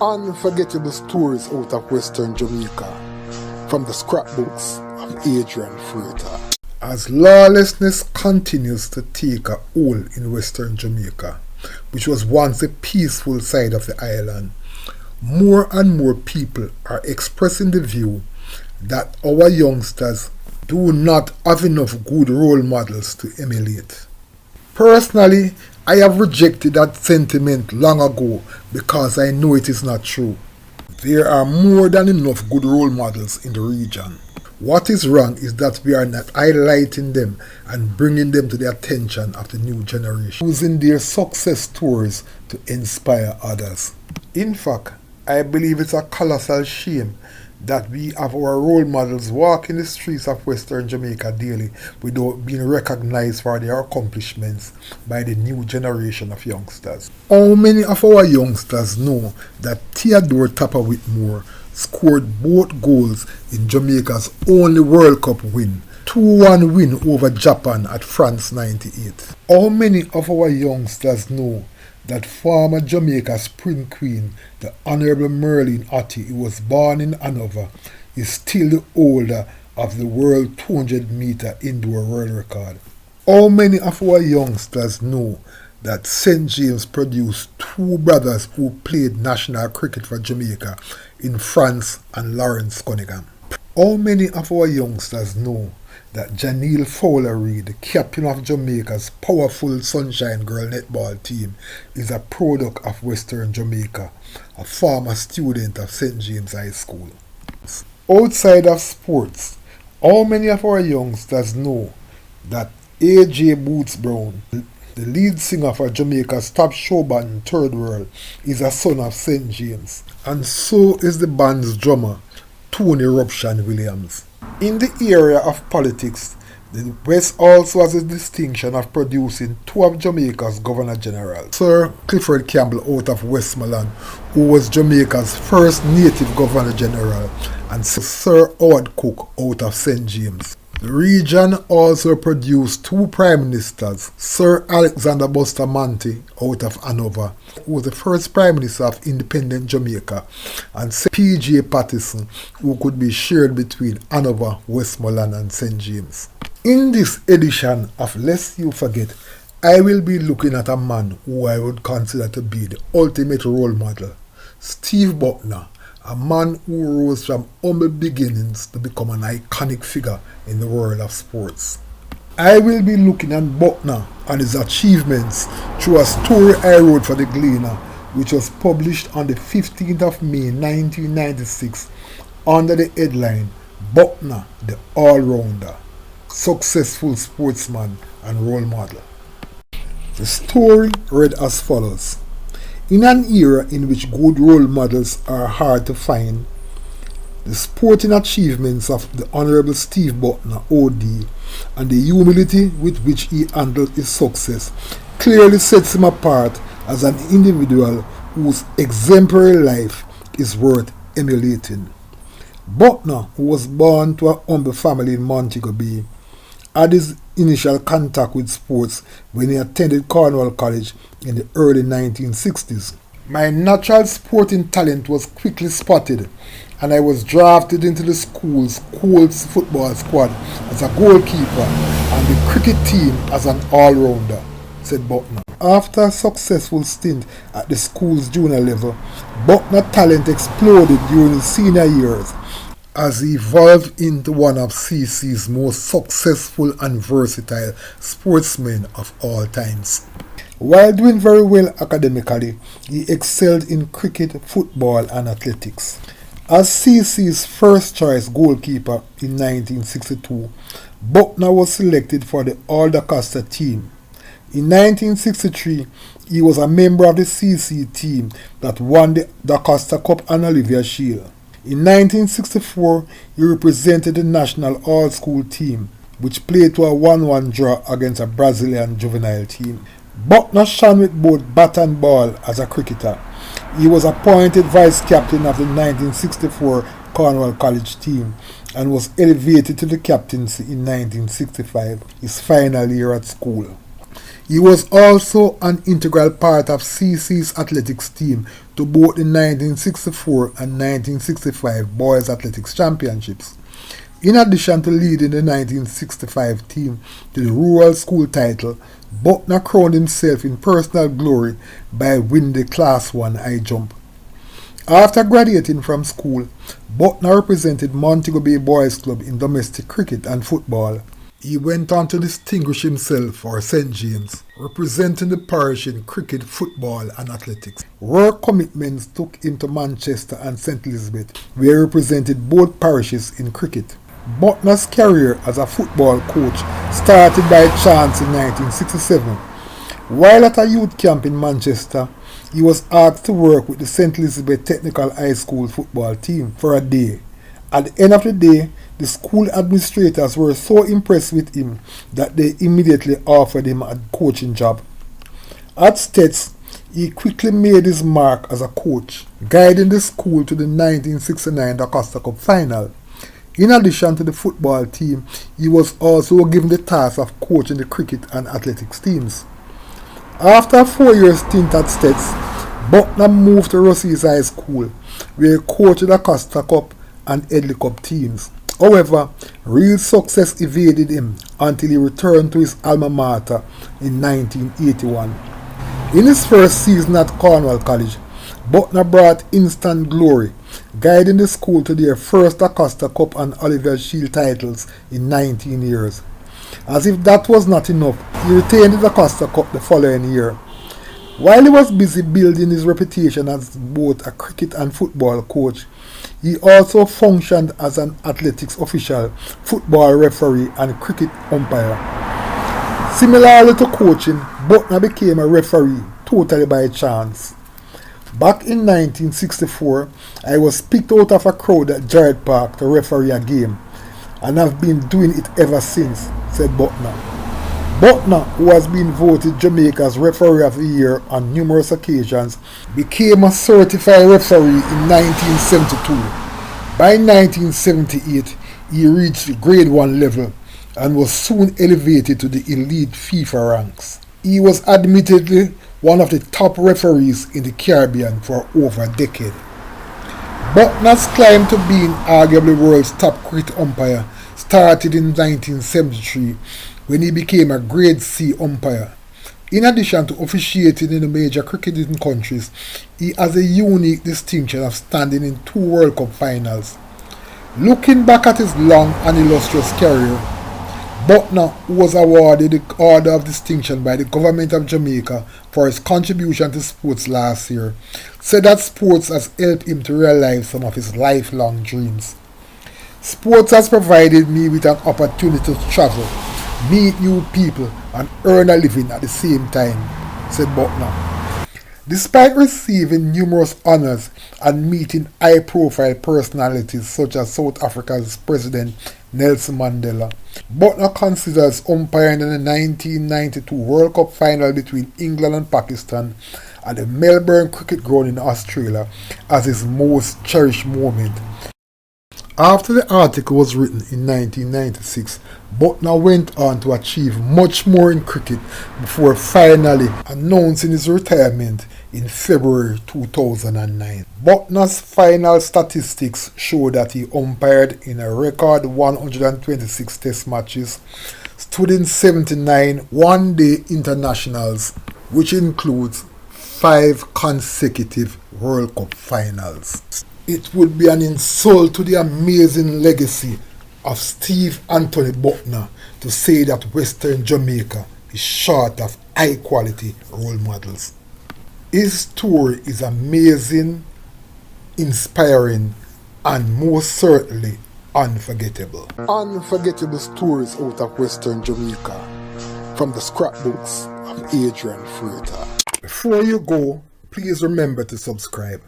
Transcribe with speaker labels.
Speaker 1: Unforgettable stories out of Western Jamaica from the scrapbooks of Adrian Freighter. As lawlessness continues to take a hold in Western Jamaica, which was once the peaceful side of the island, more and more people are expressing the view that our youngsters do not have enough good role models to emulate. Personally, I have rejected that sentiment long ago because I know it is not true. There are more than enough good role models in the region. What is wrong is that we are not highlighting them and bringing them to the attention of the new generation, using their success stories to inspire others. In fact, I believe it's a colossal shame that we have our role models walking the streets of Western Jamaica daily without being recognized for their accomplishments by the new generation of youngsters. How many of our youngsters know that Theodore Tapper Whitmore scored both goals in Jamaica's only World Cup win, 2-1 win over Japan at France 98? How many of our youngsters know that former Jamaica Spring Queen, the Honourable Merlin Ottey, who was born in Hanover, is still the holder of the world 200-meter indoor world record? How many of our youngsters know that St. James produced two brothers who played national cricket for Jamaica in France and Lawrence Cunningham? How many of our youngsters know that Janelle Fowler-Reid, the captain of Jamaica's powerful Sunshine Girl netball team, is a product of Western Jamaica, a former student of St. James High School? Outside of sports, how many of our youngsters know that A.J. Boots Brown, the lead singer for Jamaica's top show band Third World, is a son of St. James? And so is the band's drummer, Tony Rupshan Williams. In the area of politics, the West also has the distinction of producing two of Jamaica's Governor General, Sir Clifford Campbell out of Westmoreland, who was Jamaica's first native Governor General, and Sir Howard Cook out of St. James. The region also produced two Prime Ministers, Sir Alexander Bustamante out of Hanover, who was the first Prime Minister of independent Jamaica, and Sir P.J. Patterson, who could be shared between Hanover, Westmoreland and St. James. In this edition of Lest You Forget, I will be looking at a man who I would consider to be the ultimate role model, Steve Bucknor, a man who rose from humble beginnings to become an iconic figure in the world of sports. I will be looking at Bucknor and his achievements through a story I wrote for the Gleaner, which was published on the 15th of May 1996 under the headline Bucknor, the All-Rounder, Successful Sportsman and Role Model. The story read as follows. In an era in which good role models are hard to find, the sporting achievements of the Honourable Steve Bucknor, OD, and the humility with which he handled his success clearly sets him apart as an individual whose exemplary life is worth emulating. Bucknor, who was born to a humble family in Montego Bay, had his initial contact with sports when he attended Cornwall College in the early 1960s. My natural sporting talent was quickly spotted, and I was drafted into the school's Colts football squad as a goalkeeper and the cricket team as an all-rounder, said Bucknor. After a successful stint at the school's junior level, Bucknor's talent exploded during his senior years as he evolved into one of CC's most successful and versatile sportsmen of all times. While doing very well academically, he excelled in cricket, football and athletics. As CC's first choice goalkeeper in 1962, Bucknor was selected for the Alder Costa team. In 1963, he was a member of the CC team that won the Da Costa Cup and Olivia Shield. In 1964, he represented the national all-school team, which played to a 1-1 draw against a Brazilian juvenile team. Bucknor shone with both bat and ball as a cricketer. He was appointed vice-captain of the 1964 Cornwall College team and was elevated to the captaincy in 1965, his final year at school. He was also an integral part of CC's athletics team to both the 1964 and 1965 Boys Athletics Championships. In addition to leading the 1965 team to the rural school title, Bucknor crowned himself in personal glory by winning the Class 1 high jump. After graduating from school, Bucknor represented Montego Bay Boys Club in domestic cricket and football. He went on to distinguish himself for St. James, representing the parish in cricket, football and athletics. Work commitments took him to Manchester and St. Elizabeth, where he represented both parishes in cricket. Bucknor's career as a football coach started by chance in 1967. While at a youth camp in Manchester, he was asked to work with the St. Elizabeth Technical High School football team for a day. At the end of the day, the school administrators were so impressed with him that they immediately offered him a coaching job. At Stets, he quickly made his mark as a coach, guiding the school to the 1969 Da Costa Cup final. In addition to the football team, he was also given the task of coaching the cricket and athletics teams. After a 4-year stint at Stets, Bucknor moved to Russell's High School, where he coached the Da Costa Cup and Headley Cup teams. However, real success evaded him until he returned to his alma mater in 1981. In his first season at Cornwall College, Bucknor brought instant glory, guiding the school to their first Da Costa Cup and Oliver Shield titles in 19 years. As if that was not enough, he retained the Da Costa Cup the following year. While he was busy building his reputation as both a cricket and football coach, he also functioned as an athletics official, football referee and cricket umpire. Similarly to coaching, Bucknor became a referee totally by chance. Back in 1964, I was picked out of a crowd at Jarrett Park to referee a game, and I've been doing it ever since, said Bucknor. Bucknor, who has been voted Jamaica's Referee of the Year on numerous occasions, became a certified referee in 1972. By 1978, he reached grade 1 level and was soon elevated to the elite FIFA ranks. He was admittedly one of the top referees in the Caribbean for over a decade. Bucknor's climb to being arguably the world's top cricket umpire started in 1973 when he became a grade C umpire. In addition to officiating in the major cricketing countries, he has a unique distinction of standing in 2 World Cup finals. Looking back at his long and illustrious career, Bucknor, who was awarded the Order of Distinction by the government of Jamaica for his contribution to sports last year, said that sports has helped him to realize some of his lifelong dreams. Sports has provided me with an opportunity to travel, meet new people and earn a living at the same time, said Bucknor. Despite receiving numerous honors and meeting high-profile personalities such as South Africa's President Nelson Mandela, Bucknor considers umpiring in the 1992 World Cup final between England and Pakistan at the Melbourne Cricket Ground in Australia as his most cherished moment. After the article was written in 1996, Bucknor went on to achieve much more in cricket before finally announcing his retirement in February 2009. Bucknor's final statistics show that he umpired in a record 126 test matches, stood in 79 one-day internationals, which includes 5 consecutive World Cup finals. It would be an insult to the amazing legacy of Steve Anthony Bucknor to say that Western Jamaica is short of high-quality role models. His story is amazing, inspiring, and most certainly unforgettable. Unforgettable stories out of Western Jamaica from the scrapbooks of Adrian Freighter. Before you go, please remember to subscribe.